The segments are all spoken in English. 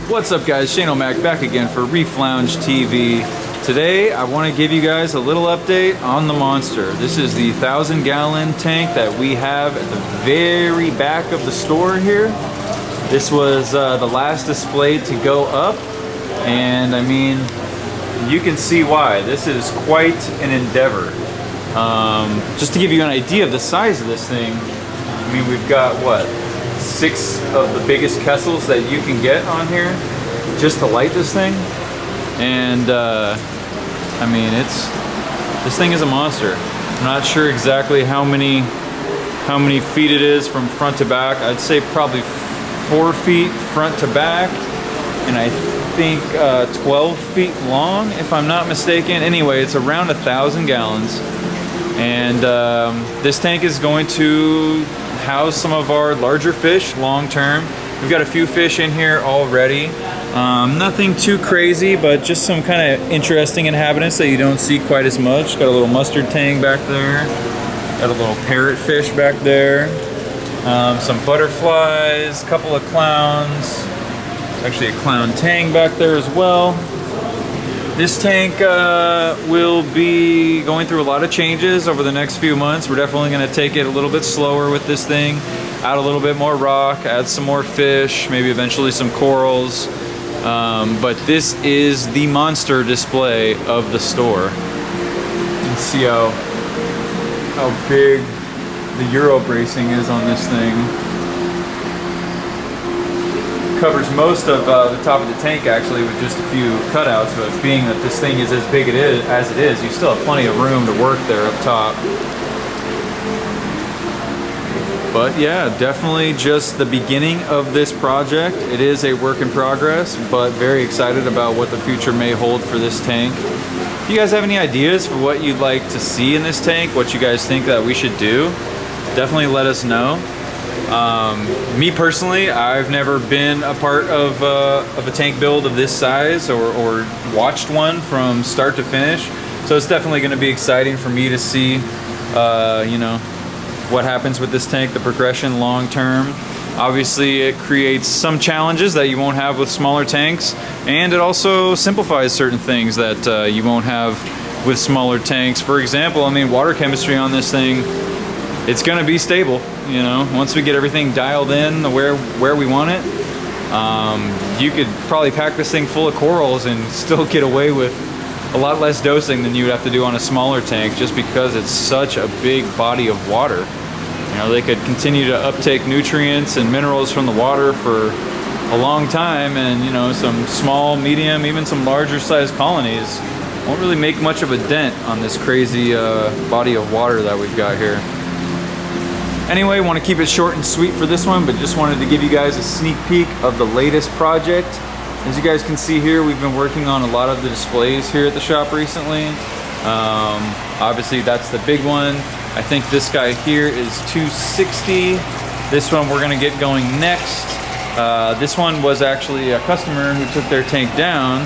What's up guys, Shane O'Mac back again for Reef Lounge TV. Today I want to give you guys a little update on the monster. This is the 1,000-gallon tank that we have at the very back of the store here. This was the last display to go up, and I mean, you can see why. This is quite an endeavor. Just to give you an idea of the size of this thing, I mean, we've got what? 6 of the biggest Kessils that you can get on here just to light this thing. And I mean, this thing is a monster. I'm not sure exactly how many feet it is from front to back. I'd say probably 4 feet front to back, and I think 12 feet long, if I'm not mistaken. Anyway, it's around 1,000 gallons, and this tank is going to house some of our larger fish long term. We've got a few fish in here already. Nothing too crazy, but just some kind of interesting inhabitants that you don't see quite as much. Got a little mustard tang back there. Got a little parrotfish back there. Some butterflies, a couple of clowns. Actually a clown tang back there as well. This tank will be going through a lot of changes over the next few months. We're definitely going to take it a little bit slower with this thing. Add a little bit more rock, add some more fish, maybe eventually some corals. But this is the monster display of the store. You can see how big the Euro bracing is on this thing. Covers most of the top of the tank actually with just a few cutouts, but being that this thing is as big as it is, you still have plenty of room to work there up top. But yeah, definitely just the beginning of this project. It is a work in progress, but very excited about what the future may hold for this tank. If you guys have any ideas for what you'd like to see in this tank, what you guys think that we should do, definitely let us know. Me personally, I've never been a part of a tank build of this size or watched one from start to finish, so it's definitely going to be exciting for me to see you know, what happens with this tank, the progression long term. Obviously it creates some challenges that you won't have with smaller tanks, and it also simplifies certain things that you won't have with smaller tanks. For example, I mean, water chemistry on this thing, it's going to be stable, you know, once we get everything dialed in where we want it. You could probably pack this thing full of corals and still get away with a lot less dosing than you would have to do on a smaller tank, just because it's such a big body of water. You know, they could continue to uptake nutrients and minerals from the water for a long time, and you know, some small, medium, even some larger sized colonies won't really make much of a dent on this crazy body of water that we've got here. Anyway, want to keep it short and sweet for this one, but just wanted to give you guys a sneak peek of the latest project. As you guys can see here, we've been working on a lot of the displays here at the shop recently. Obviously that's the big one. I think this guy here is 260. This one we're gonna get going next. This one was actually a customer who took their tank down,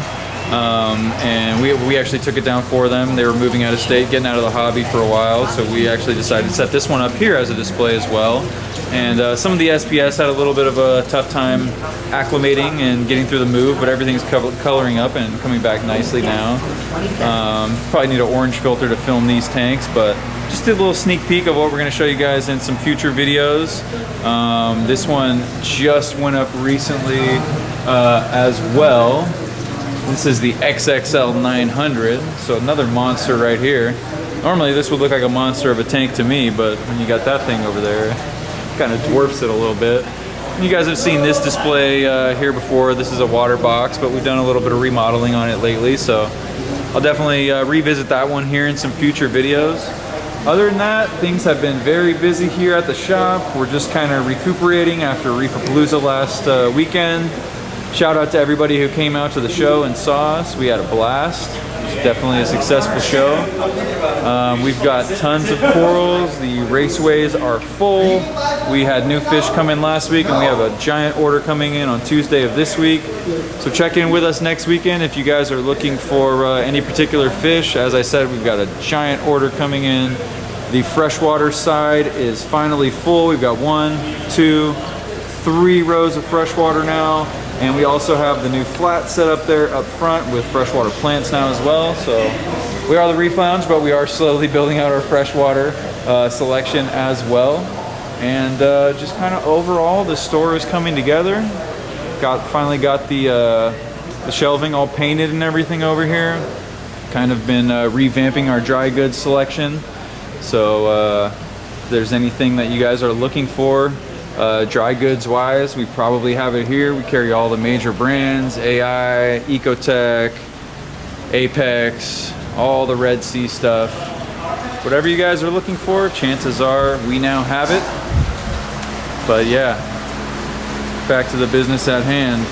and we actually took it down for them. They were moving out of state, getting out of the hobby for a while, so we actually decided to set this one up here as a display as well. And some of the SPS had a little bit of a tough time acclimating and getting through the move, but everything's coloring up and coming back nicely now. Probably need an orange filter to film these tanks, but just a little sneak peek of what we're going to show you guys in some future videos. This one just went up recently as well. This is the XXL 900, so another monster right here. Normally this would look like a monster of a tank to me, but when you got that thing over there, kind of dwarfs it a little bit. You guys have seen this display here before. This is a water box, but we've done a little bit of remodeling on it lately, so I'll definitely revisit that one here in some future videos. Other than that, things have been very busy here at the shop. We're just kind of recuperating after Reefapalooza last weekend. Shout out to everybody who came out to the show and saw us. We had a blast. It was definitely a successful show. We've got tons of corals. The raceways are full. We had new fish come in last week, and we have a giant order coming in on Tuesday of this week. So check in with us next weekend if you guys are looking for any particular fish. As I said, we've got a giant order coming in. The freshwater side is finally full. We've got 1, 2, 3 rows of freshwater now. And we also have the new flat set up there up front with freshwater plants now as well. So we are the Reef Lounge, but we are slowly building out our freshwater selection as well. And just kind of overall, the store is coming together. Finally got the shelving all painted and everything over here. Kind of been revamping our dry goods selection. So if there's anything that you guys are looking for, dry goods wise, we probably have it here. We carry all the major brands, AI, Ecotech, Apex, all the Red Sea stuff. Whatever you guys are looking for, chances are we now have it. But yeah, back to the business at hand.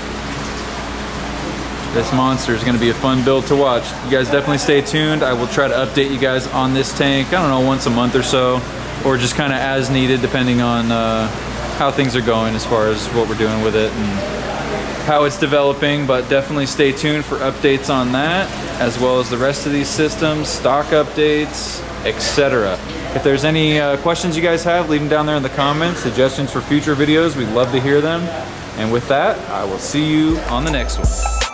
This monster is going to be a fun build to watch. You guys definitely stay tuned. I will try to update you guys on this tank, I don't know, once a month or so, or just kind of as needed depending on how things are going as far as what we're doing with it and how it's developing. But definitely stay tuned for updates on that, as well as the rest of these systems, stock updates, etc. If there's any questions you guys have, leave them down there in the comments. Suggestions for future videos, we'd love to hear them. And with that, I will see you on the next one.